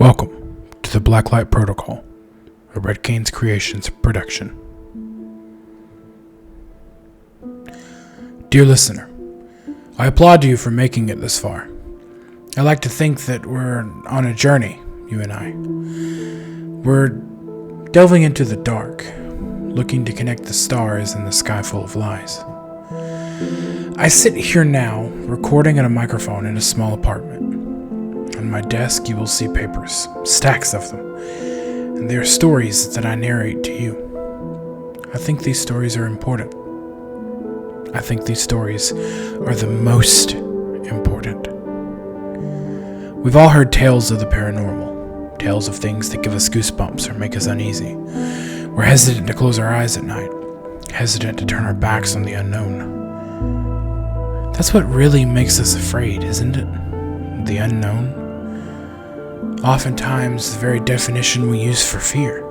Welcome to the Blacklight Protocol, a Red Canes Creations production. Dear listener, I applaud you for making it this far. I like to think that we're on a journey, you and I. We're delving into the dark, looking to connect the stars in the sky full of lies. I sit here now, recording at a microphone in a small apartment. On my desk you will see papers, stacks of them, and they are stories that I narrate to you. I think these stories are important. I think these stories are the most important. We've all heard tales of the paranormal, tales of things that give us goosebumps or make us uneasy. We're hesitant to close our eyes at night, hesitant to turn our backs on the unknown. That's what really makes us afraid, isn't it? The unknown. Oftentimes, the very definition we use for fear.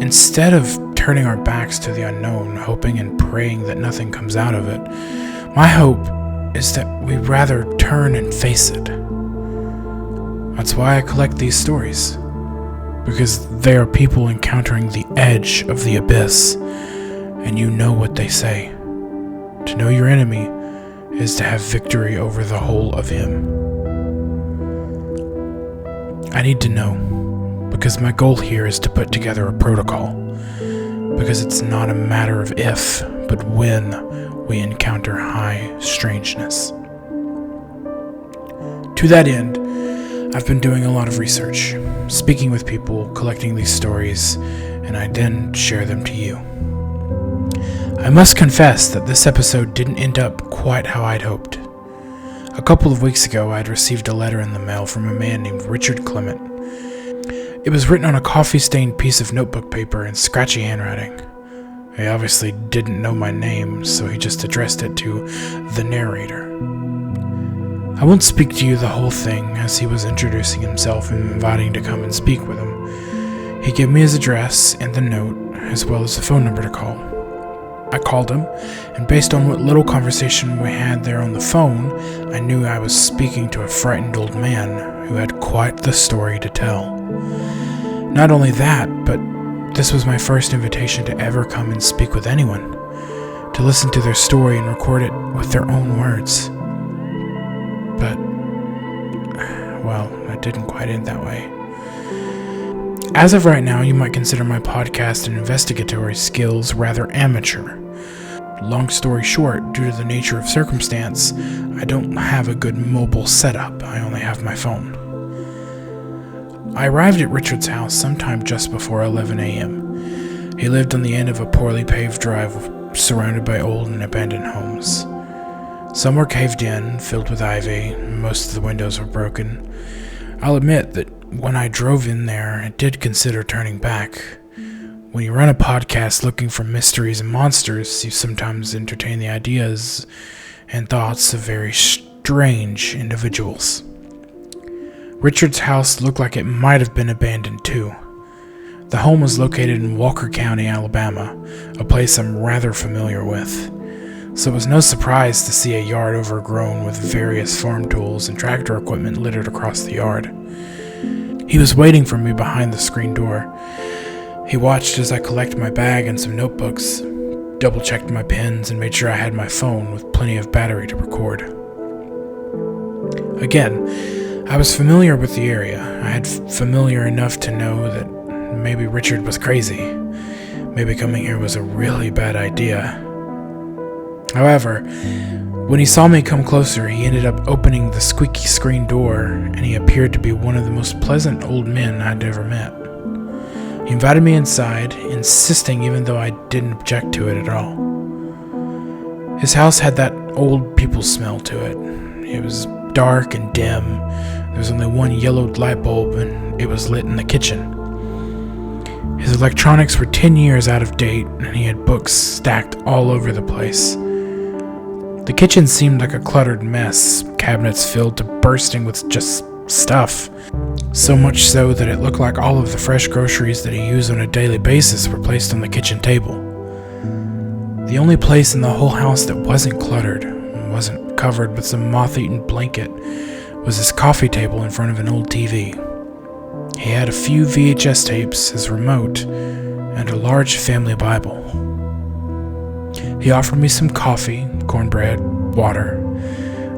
Instead of turning our backs to the unknown, hoping and praying that nothing comes out of it, my hope is that we rather turn and face it. That's why I collect these stories, because they are people encountering the edge of the abyss, and you know what they say. To know your enemy is to have victory over the whole of him. I need to know, because my goal here is to put together a protocol, because it's not a matter of if, but when we encounter high strangeness. To that end, I've been doing a lot of research, speaking with people, collecting these stories, and I then share them to you. I must confess that this episode didn't end up quite how I'd hoped. A couple of weeks ago, I'd received a letter in the mail from a man named Richard Clement. It was written on a coffee-stained piece of notebook paper in scratchy handwriting. He obviously didn't know my name, so he just addressed it to the narrator. I won't speak to you the whole thing, as he was introducing himself and inviting to come and speak with him. He gave me his address and the note, as well as the phone number to call. I called him, and based on what little conversation we had there on the phone, I knew I was speaking to a frightened old man who had quite the story to tell. Not only that, but this was my first invitation to ever come and speak with anyone, to listen to their story and record it with their own words. But, well, it didn't quite end that way. As of right now, you might consider my podcast and investigatory skills rather amateur. Long story short, due to the nature of circumstance, I don't have a good mobile setup. I only have my phone. I arrived at Richard's house sometime just before 11 a.m. He lived on the end of a poorly paved drive surrounded by old and abandoned homes. Some were caved in, filled with ivy, and most of the windows were broken. I'll admit that when I drove in there, I did consider turning back. When you run a podcast looking for mysteries and monsters, you sometimes entertain the ideas and thoughts of very strange individuals. Richard's house looked like it might have been abandoned too. The home was located in Walker County, Alabama, a place I'm rather familiar with. So it was no surprise to see a yard overgrown with various farm tools and tractor equipment littered across the yard. He was waiting for me behind the screen door. He watched as I collected my bag and some notebooks, double-checked my pens, and made sure I had my phone with plenty of battery to record. Again, I was familiar with the area. I had familiar enough to know that maybe Richard was crazy. Maybe coming here was a really bad idea. However, when he saw me come closer, he ended up opening the squeaky screen door, and he appeared to be one of the most pleasant old men I'd ever met. He invited me inside, insisting even though I didn't object to it at all. His house had that old people smell to it. It was dark and dim. There was only one yellowed light bulb, and it was lit in the kitchen. His electronics were 10 years out of date, and he had books stacked all over the place. The kitchen seemed like a cluttered mess, cabinets filled to bursting with just stuff. So much so that it looked like all of the fresh groceries that he used on a daily basis were placed on the kitchen table. The only place in the whole house that wasn't cluttered, wasn't covered with some moth-eaten blanket, was his coffee table in front of an old TV. He had a few VHS tapes, his remote, and a large family Bible. He offered me some coffee, cornbread, water.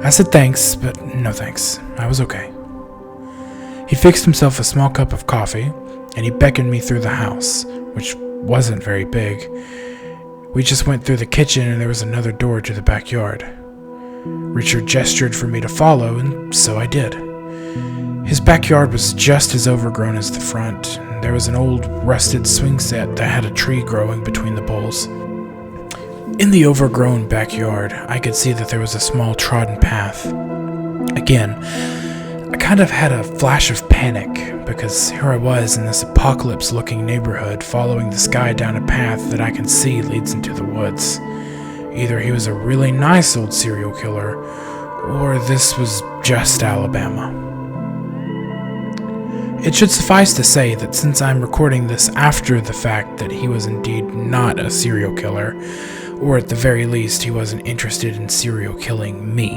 I said thanks, but no thanks. I was okay. He fixed himself a small cup of coffee, and he beckoned me through the house, which wasn't very big. We just went through the kitchen, and there was another door to the backyard. Richard gestured for me to follow, and so I did. His backyard was just as overgrown as the front. There was an old, rusted swing set that had a tree growing between the poles. In the overgrown backyard, I could see that there was a small trodden path. Again, I kind of had a flash of panic, because here I was in this apocalypse-looking neighborhood following this guy down a path that I can see leads into the woods. Either he was a really nice old serial killer, or this was just Alabama. It should suffice to say that since I'm recording this after the fact that he was indeed not a serial killer, or at the very least he wasn't interested in serial killing me.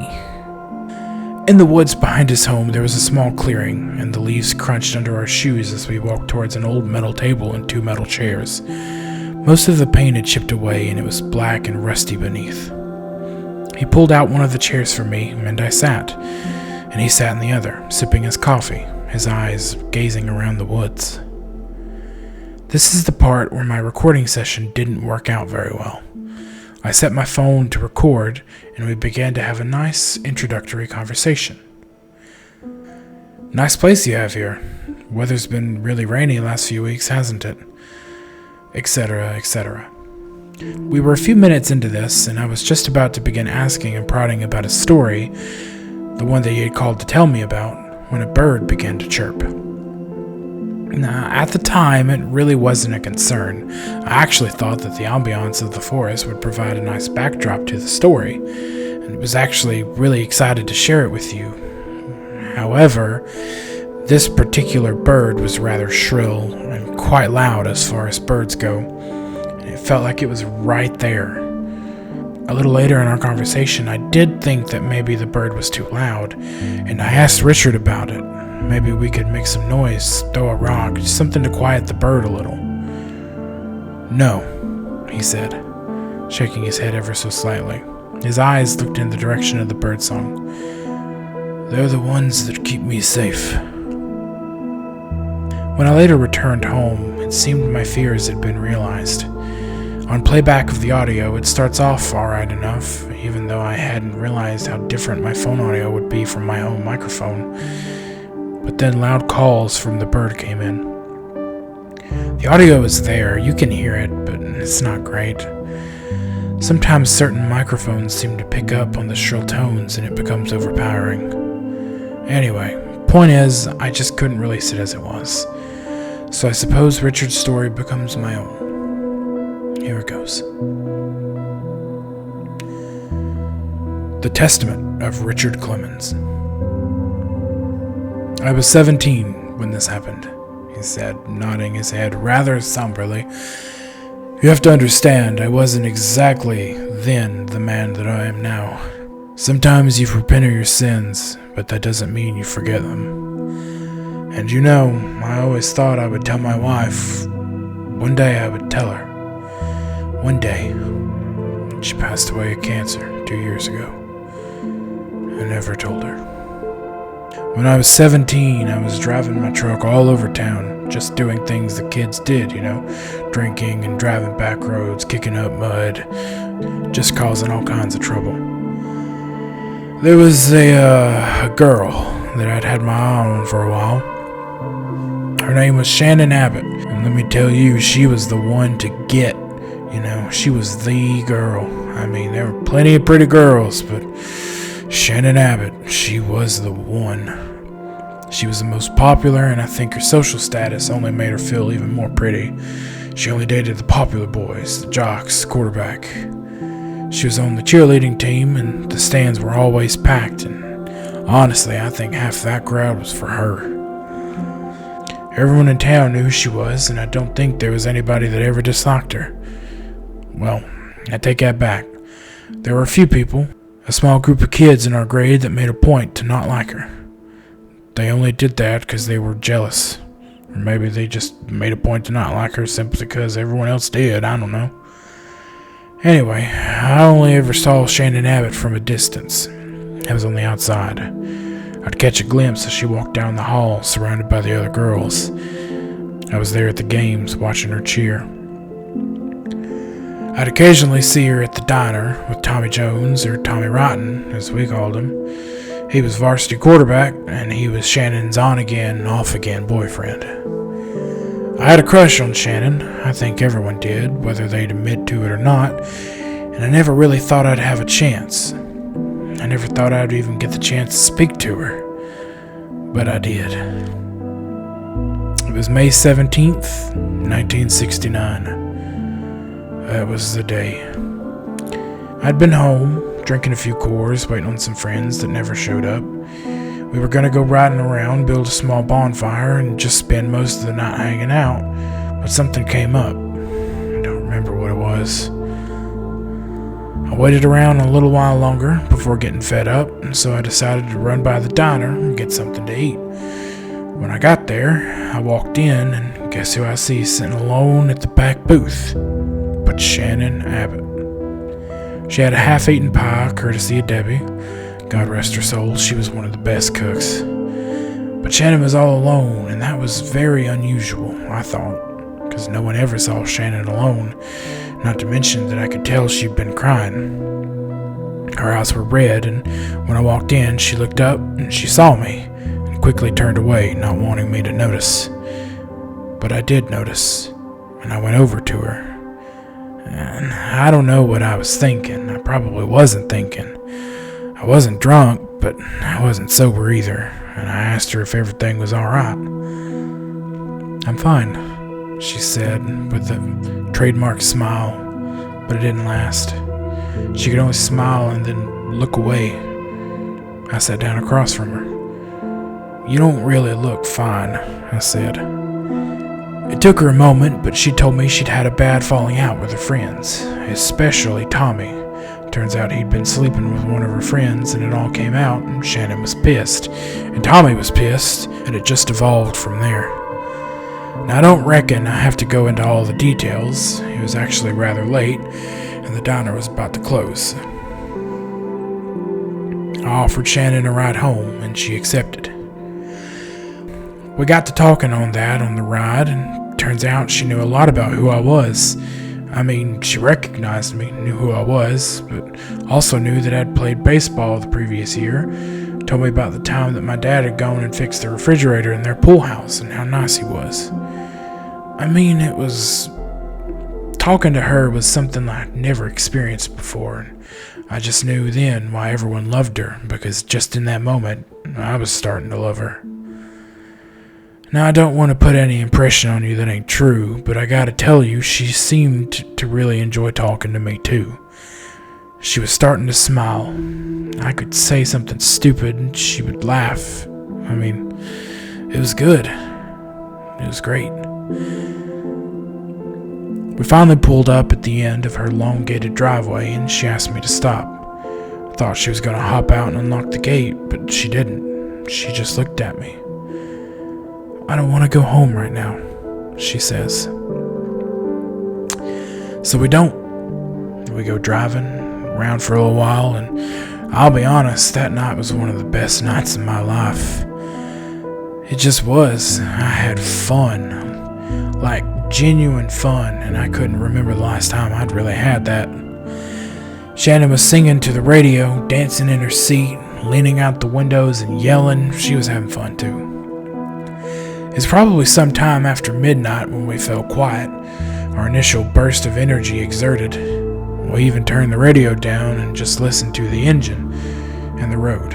In the woods behind his home there was a small clearing, and the leaves crunched under our shoes as we walked towards an old metal table and 2 metal chairs. Most of the paint had chipped away and it was black and rusty beneath. He pulled out one of the chairs for me, and I sat, and he sat in the other, sipping his coffee, his eyes gazing around the woods. This is the part where my recording session didn't work out very well. I set my phone to record, and we began to have a nice introductory conversation. Nice place you have here. Weather's been really rainy the last few weeks, hasn't it? Etc., etc. We were a few minutes into this, and I was just about to begin asking and prodding about his story, the one that he had called to tell me about, when a bird began to chirp. Now, at the time, it really wasn't a concern. I actually thought that the ambiance of the forest would provide a nice backdrop to the story, and was actually really excited to share it with you. However, this particular bird was rather shrill and quite loud as far as birds go, and it felt like it was right there. A little later in our conversation, I did think that maybe the bird was too loud, and I asked Richard about it. Maybe we could make some noise, throw a rock, something to quiet the bird a little. No, he said, shaking his head ever so slightly. His eyes looked in the direction of the birdsong. They're the ones that keep me safe. When I later returned home, it seemed my fears had been realized. On playback of the audio, it starts off alright enough, even though I hadn't realized how different my phone audio would be from my home microphone. But then loud calls from the bird came in. The audio is there, you can hear it, but it's not great. Sometimes certain microphones seem to pick up on the shrill tones and it becomes overpowering. Anyway, point is, I just couldn't release it as it was. So I suppose Richard's story becomes my own. Here it goes. The Testament of Richard Clement. I was 17 when this happened, he said, nodding his head rather somberly. You have to understand, I wasn't exactly then the man that I am now. Sometimes you repent of your sins, but that doesn't mean you forget them. And you know, I always thought I would tell my wife. One day I would tell her. One day. She passed away of cancer 2 years ago. I never told her. When I was 17, I was driving my truck all over town, just doing things the kids did, you know, drinking and driving back roads, kicking up mud, just causing all kinds of trouble. There was a girl that I'd had my eye on for a while. Her name was Shannon Abbott, and let me tell you, she was the one to get, you know, she was the girl. I mean, there were plenty of pretty girls, but Shannon Abbott, she was the one. She was the most popular, and I think her social status only made her feel even more pretty. She only dated the popular boys, the jocks, quarterback. She was on the cheerleading team, and the stands were always packed, and honestly, I think half that crowd was for her. Everyone in town knew who she was, and I don't think there was anybody that ever disliked her. Well, I take that back. There were a few people, a small group of kids in our grade that made a point to not like her. they only did that because they were jealous. Or maybe they just made a point to not like her simply because everyone else did. I don't know. Anyway, I only ever saw Shannon Abbott from a distance. I was on the outside. I'd catch a glimpse as she walked down the hall, surrounded by the other girls. I was there at the games, watching her cheer. I'd occasionally see her at the diner with Tommy Jones, or Tommy Rotten, as we called him. He was varsity quarterback, and he was Shannon's on-again, off-again boyfriend. I had a crush on Shannon. I think everyone did, whether they'd admit to it or not, and I never really thought I'd have a chance. I never thought I'd even get the chance to speak to her, but I did. It was May 17th, 1969. That was the day. I'd been home, drinking a few Coors, waiting on some friends that never showed up. We were going to go riding around, build a small bonfire, and just spend most of the night hanging out, but something came up. I don't remember what it was. I waited around a little while longer before getting fed up, and so I decided to run by the diner and get something to eat. When I got there, I walked in, and guess who I see sitting alone at the back booth? But Shannon Abbott. She had a half-eaten pie, courtesy of Debbie. God rest her soul, she was one of the best cooks. But Shannon was all alone, and that was very unusual, I thought, because no one ever saw Shannon alone, not to mention that I could tell she'd been crying. Her eyes were red, and when I walked in, she looked up, and she saw me, and quickly turned away, not wanting me to notice. But I did notice, and I went over to her. And I don't know what I was thinking. I probably wasn't thinking. I wasn't drunk, but I wasn't sober either, and I asked her if everything was all right. "I'm fine," she said, with a trademark smile, but it didn't last. She could only smile and then look away. I sat down across from her. "You don't really look fine," I said. It took her a moment, but she told me she'd had a bad falling out with her friends, especially Tommy. Turns out he'd been sleeping with one of her friends, and it all came out, and Shannon was pissed, and Tommy was pissed, and it just evolved from there. Now, I don't reckon I have to go into all the details. It was actually rather late, and the diner was about to close. I offered Shannon a ride home, and she accepted. We got to talking on the ride, and turns out she knew a lot about who I was. I mean, she recognized me, knew who I was, but also knew that I'd played baseball the previous year. Told me about the time that my dad had gone and fixed the refrigerator in their pool house and how nice he was. I mean, talking to her was something I'd never experienced before, and I just knew then why everyone loved her, because just in that moment, I was starting to love her. Now, I don't want to put any impression on you that ain't true, but I gotta tell you, she seemed to really enjoy talking to me, too. She was starting to smile. I could say something stupid, and she would laugh. I mean, it was good. It was great. We finally pulled up at the end of her elongated driveway, and she asked me to stop. I thought she was going to hop out and unlock the gate, but she didn't. She just looked at me. "I don't want to go home right now," she says. So we don't. We go driving around for a little while, and I'll be honest, that night was one of the best nights in my life. It just was. I had fun. Like, genuine fun, and I couldn't remember the last time I'd really had that. Shannon was singing to the radio, dancing in her seat, leaning out the windows and yelling. She was having fun too. It's probably sometime after midnight when we fell quiet, our initial burst of energy exerted. We even turned the radio down and just listened to the engine and the road.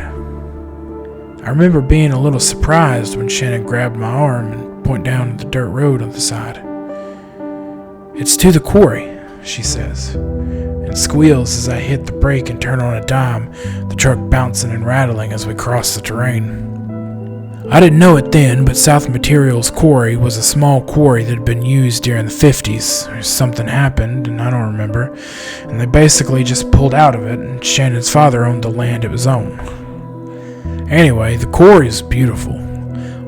I remember being a little surprised when Shannon grabbed my arm and pointed down at the dirt road on the side. "It's to the quarry," she says, and squeals as I hit the brake and turn on a dime, the truck bouncing and rattling as we cross the terrain. I didn't know it then, but South Materials Quarry was a small quarry that had been used during the 50s. Something happened, and I don't remember, and they basically just pulled out of it, and Shannon's father owned the land it was on. Anyway, the quarry is beautiful.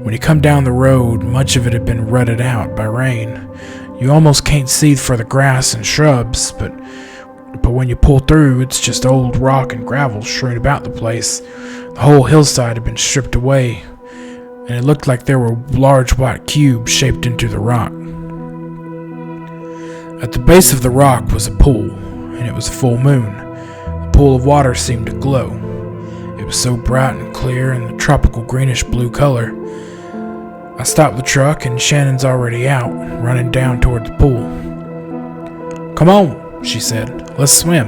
When you come down the road, much of it had been rutted out by rain. You almost can't see for the grass and shrubs, but when you pull through, it's just old rock and gravel strewn about the place. The whole hillside had been stripped away, and it looked like there were large white cubes shaped into the rock. At the base of the rock was a pool, and it was a full moon. The pool of water seemed to glow. It was so bright and clear in the tropical greenish blue color. I stopped the truck, and Shannon's already out, running down toward the pool. "Come on," she said, "let's swim."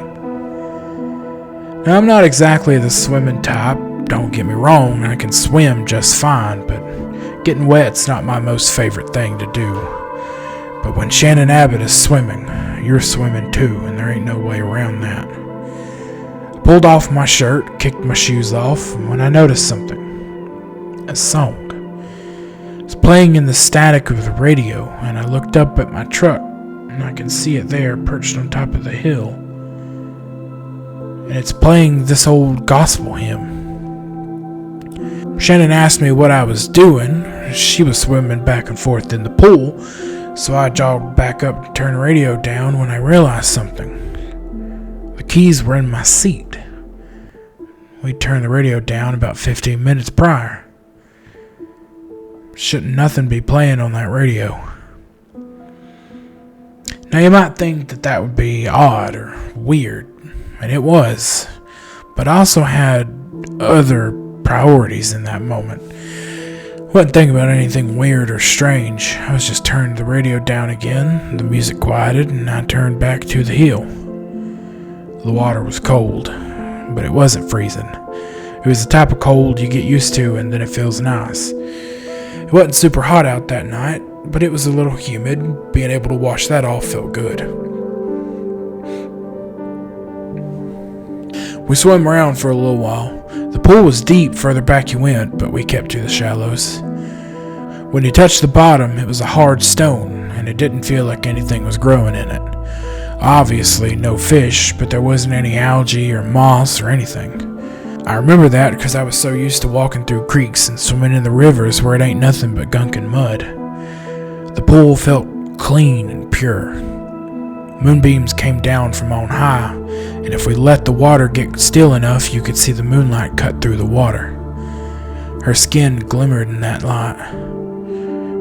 Now, I'm not exactly the swimming type, don't get me wrong, I can swim just fine, but getting wet's not my most favorite thing to do. But when Shannon Abbott is swimming, you're swimming too, and there ain't no way around that. I pulled off my shirt, kicked my shoes off, when I noticed something. A song. It was playing in the static of the radio, and I looked up at my truck, and I can see it there perched on top of the hill. And it's playing this old gospel hymn. Shannon asked me what I was doing. She was swimming back and forth in the pool, so I jogged back up to turn the radio down when I realized something. The keys were in my seat. We turned the radio down about 15 minutes prior. Shouldn't nothing be playing on that radio? Now you might think that would be odd or weird, and it was, but I also had other priorities in that moment. Wasn't thinking about anything weird or strange. I was just turning the radio down again, the music quieted, and I turned back to the hill. The water was cold, but it wasn't freezing. It was the type of cold you get used to and then it feels nice. It wasn't super hot out that night, but it was a little humid. Being able to wash that off felt good. We swam around for a little while. The pool was deep further back you went, but we kept to the shallows. When you touched the bottom, it was a hard stone, and it didn't feel like anything was growing in it. Obviously, no fish, but there wasn't any algae or moss or anything. I remember that because I was so used to walking through creeks and swimming in the rivers where it ain't nothing but gunk and mud. The pool felt clean and pure. Moonbeams came down from on high, and if we let the water get still enough, you could see the moonlight cut through the water. Her skin glimmered in that light.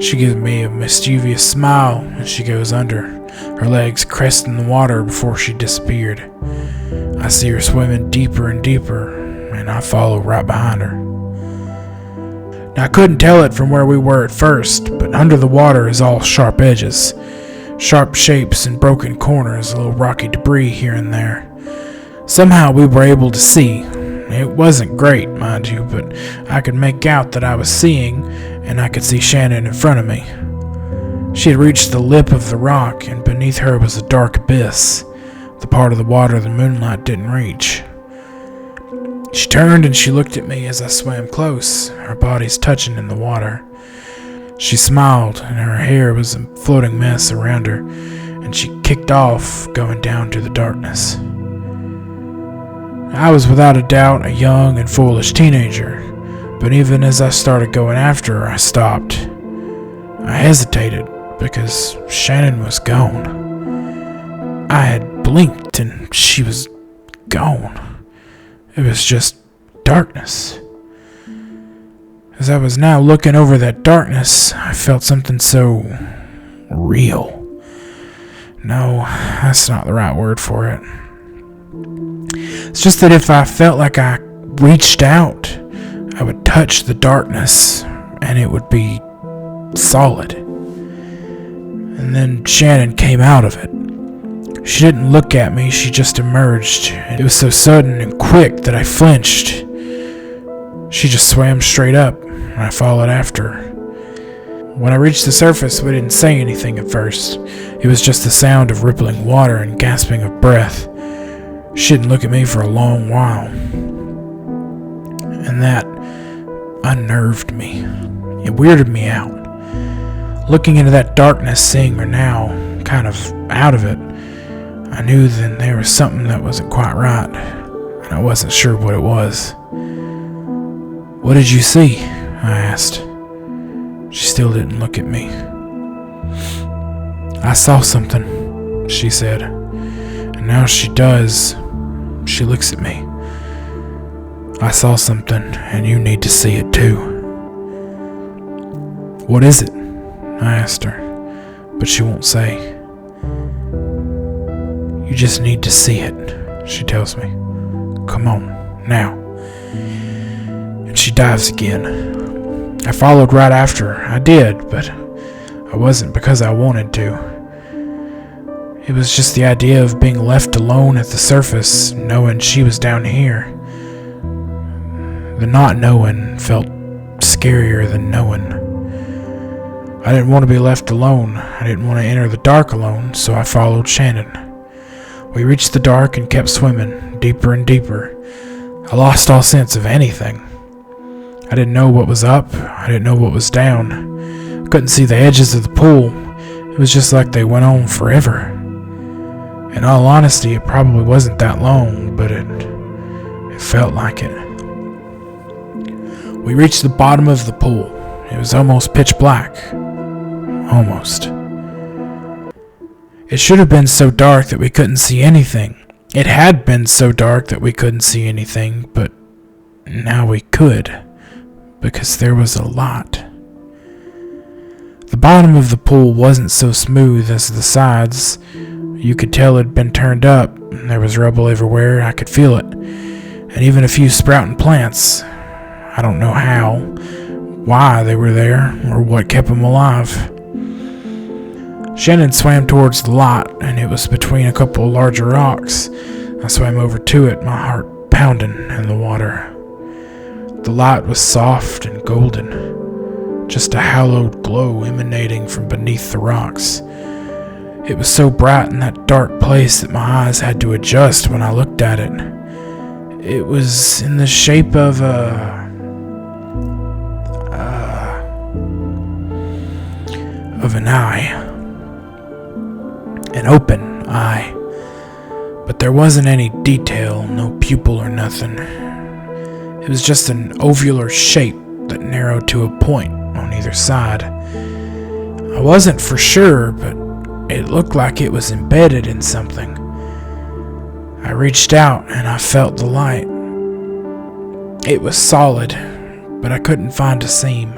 She gives me a mischievous smile as she goes under, her legs cresting the water before she disappeared. I see her swimming deeper and deeper, and I follow right behind her. Now, I couldn't tell it from where we were at first, but under the water is all sharp edges, sharp shapes and broken corners, a little rocky debris here and there. Somehow we were able to see. It wasn't great, mind you, but I could make out that I was seeing, and I could see Shannon in front of me. She had reached the lip of the rock, and beneath her was a dark abyss, the part of the water the moonlight didn't reach. She turned and she looked at me as I swam close, her bodies touching in the water. She smiled, and her hair was a floating mess around her, and she kicked off, going down to the darkness. I was without a doubt a young and foolish teenager, but even as I started going after her, I stopped. I hesitated because Shannon was gone. I had blinked and she was gone. It was just darkness. As I was now looking over that darkness, I felt something so real. No, that's not the right word for it. It's just that if I felt like I reached out, I would touch the darkness and it would be solid. And then Shannon came out of it. She didn't look at me, she just emerged. It was so sudden and quick that I flinched. She just swam straight up, and I followed after her. When I reached the surface, we didn't say anything at first. It was just the sound of rippling water and gasping of breath. She didn't look at me for a long while. And that unnerved me. It weirded me out. Looking into that darkness, seeing her now, kind of out of it, I knew then there was something that wasn't quite right, and I wasn't sure what it was. "What did you see?" I asked. still didn't look at me. "I saw something," she said, and now she does. She looks at me. "I saw something, and you need to see it too." "What is it?" I asked her, but she won't say. "You just need to see it," she tells me. "Come on, now." And she dives again. I followed right after her. I did, but I wasn't because I wanted to. It was just the idea of being left alone at the surface, knowing she was down here. The not knowing felt scarier than knowing. I didn't want to be left alone. I didn't want to enter the dark alone, so I followed Shannon. We reached the dark and kept swimming, deeper and deeper. I lost all sense of anything. I didn't know what was up. I didn't know what was down. I couldn't see the edges of the pool. It was just like they went on forever. In all honesty, it probably wasn't that long, but it felt like it. We reached the bottom of the pool. It was almost pitch black. Almost. It should have been so dark that we couldn't see anything. It had been so dark that we couldn't see anything, but now we could, because there was a lot. The bottom of the pool wasn't so smooth as the sides. You could tell it had been turned up. There was rubble everywhere. I could feel it. And even a few sprouting plants. I don't know how, why they were there, or what kept them alive. Shannon swam towards the lot, and it was between a couple of larger rocks. I swam over to it, my heart pounding in the water. The light was soft and golden, just a hallowed glow emanating from beneath the rocks. It was so bright in that dark place that my eyes had to adjust when I looked at it. It was in the shape of an eye. An open eye. But there wasn't any detail, no pupil or nothing. It was just an ovular shape that narrowed to a point on either side. I wasn't for sure, but it looked like it was embedded in something. I reached out and I felt the light. It was solid, but I couldn't find a seam.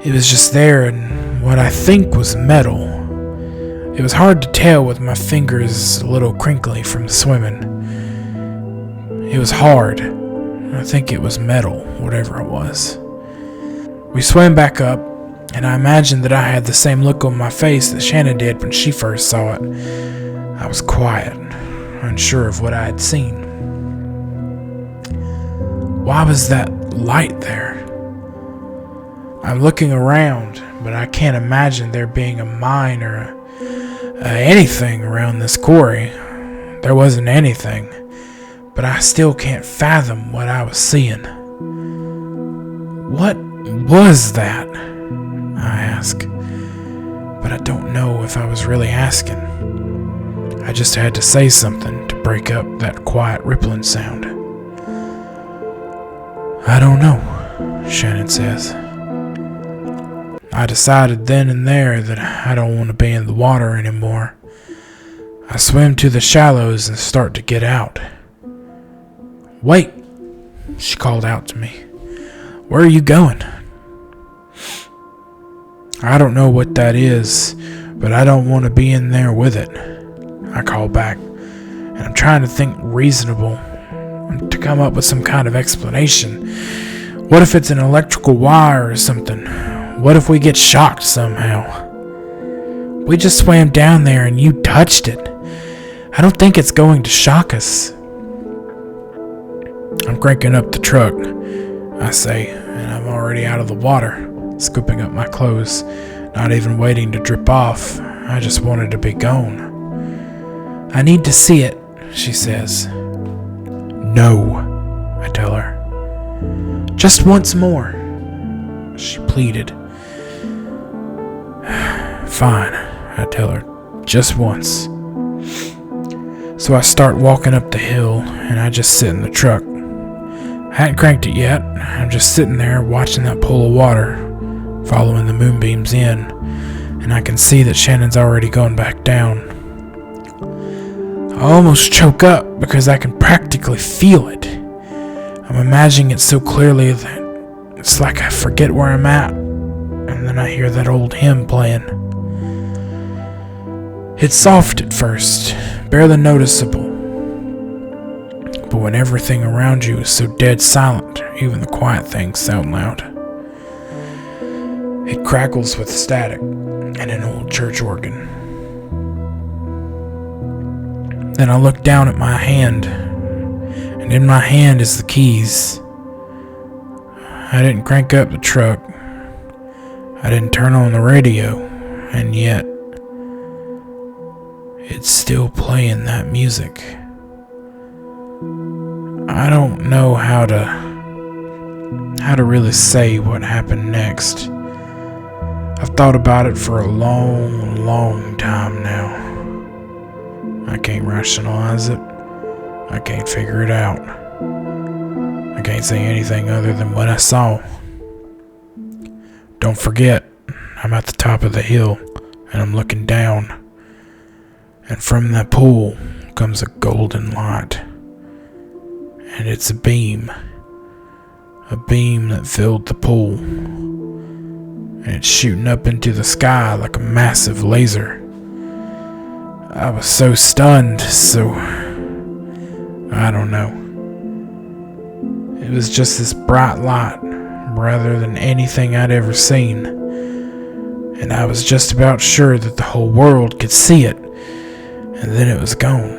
It was just there in what I think was metal. It was hard to tell with my fingers a little crinkly from swimming. It was hard. I think it was metal, whatever it was. We swam back up, and I imagined that I had the same look on my face that Shannon did when she first saw it. I was quiet, unsure of what I had seen. Why was that light there? I'm looking around, but I can't imagine there being a mine or anything around this quarry. There wasn't anything, but I still can't fathom what I was seeing. What was that? I ask, but I don't know if I was really asking. I just had to say something to break up that quiet rippling sound. "I don't know," Shannon says. I decided then and there that I don't want to be in the water anymore. I swim to the shallows and start to get out. "Wait," she called out to me. "Where are you going?" "I don't know what that is, but I don't want to be in there with it," I call back, and I'm trying to think reasonable, to come up with some kind of explanation. What if it's an electrical wire or something? What if we get shocked somehow? We just swam down there and you touched it. I don't think it's going to shock us. I'm cranking up the truck, I say, and I'm already out of the water, scooping up my clothes, not even waiting to drip off. I just wanted to be gone. "I need to see it," she says. "No," I tell her. "Just once more," she pleaded. "Fine," I tell her, "just once." So I start walking up the hill, and I just sit in the truck. I hadn't cranked it yet. I'm just sitting there watching that pool of water, following the moonbeams in, and I can see that Shannon's already going back down. I almost choke up because I can practically feel it. I'm imagining it so clearly that it's like I forget where I'm at, and then I hear that old hymn playing. It's soft at first, barely noticeable, but when everything around you is so dead silent, even the quiet things sound loud. It crackles with static and an old church organ. Then I look down at my hand, and in my hand is the keys. I didn't crank up the truck. I didn't turn on the radio, and yet it's still playing that music. I don't know how to really say what happened next. I've thought about it for a long, long time now. I can't rationalize it. I can't figure it out. I can't say anything other than what I saw. Don't forget, I'm at the top of the hill, and I'm looking down. And from that pool comes a golden light. And it's a beam that filled the pool. And it's shooting up into the sky like a massive laser. I was so stunned, so I don't know. It was just this bright light, rather than anything I'd ever seen. And I was just about sure that the whole world could see it, and then it was gone.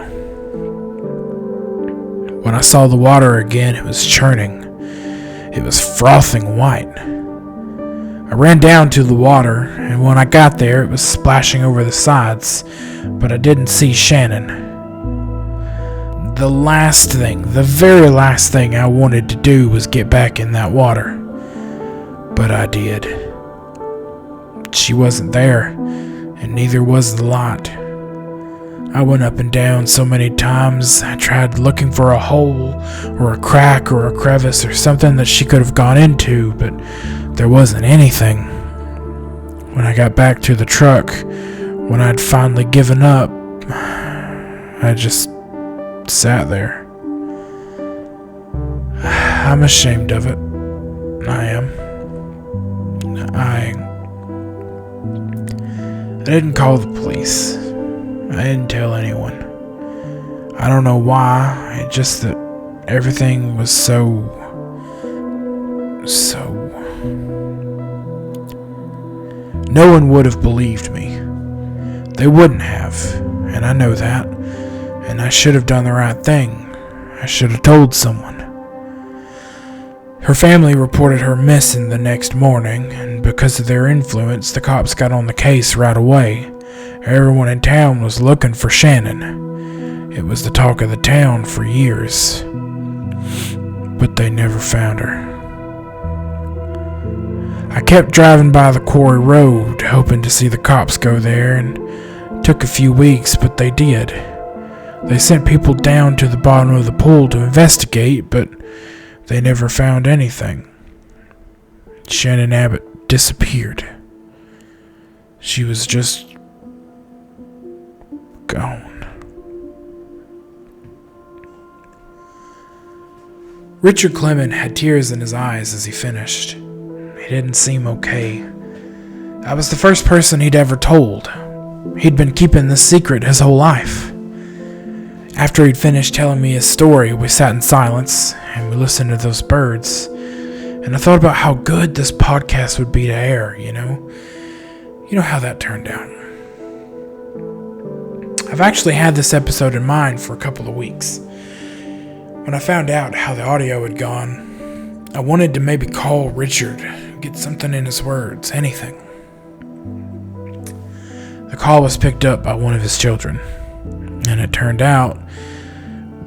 When I saw the water again, it was churning. It was frothing white. I ran down to the water, and when I got there, it was splashing over the sides, but I didn't see Shannon. The very last thing I wanted to do was get back in that water. But I did. She wasn't there, and neither was the light. I went up and down so many times. I tried looking for a hole or a crack or a crevice or something that she could have gone into, but there wasn't anything. When I got back to the truck, when I'd finally given up, I just sat there. I'm ashamed of it. I am. I didn't call the police. I didn't tell anyone. I don't know why, it's just that everything was so... No one would have believed me. They wouldn't have, and I know that. And I should have done the right thing. I should have told someone. Her family reported her missing the next morning, and because of their influence, the cops got on the case right away. Everyone in town was looking for Shannon. It was the talk of the town for years. But they never found her. I kept driving by the quarry road, hoping to see the cops go there, and it took a few weeks, but they did. They sent people down to the bottom of the pool to investigate, but they never found anything. Shannon Abbott disappeared. She was just gone. Richard Clement had tears in his eyes as he finished. He didn't seem okay. I was the first person he'd ever told. He'd been keeping this secret his whole life. After he'd finished telling me his story, we sat in silence and we listened to those birds. And I thought about how good this podcast would be to air, you know? You know how that turned out. I've actually had this episode in mind for a couple of weeks. When I found out how the audio had gone, I wanted to maybe call Richard, get something in his words, anything. The call was picked up by one of his children, and it turned out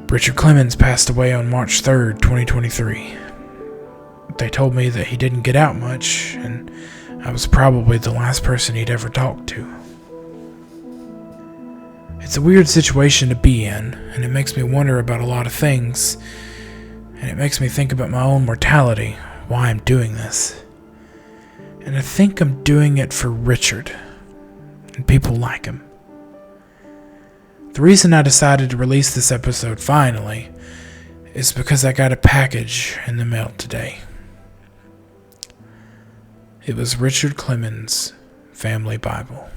Richard Clement passed away on March 3rd, 2023. They told me that he didn't get out much, and I was probably the last person he'd ever talked to. It's a weird situation to be in, and it makes me wonder about a lot of things, and it makes me think about my own mortality, why I'm doing this. And I think I'm doing it for Richard and people like him. The reason I decided to release this episode finally is because I got a package in the mail today. It was Richard Clement's family Bible.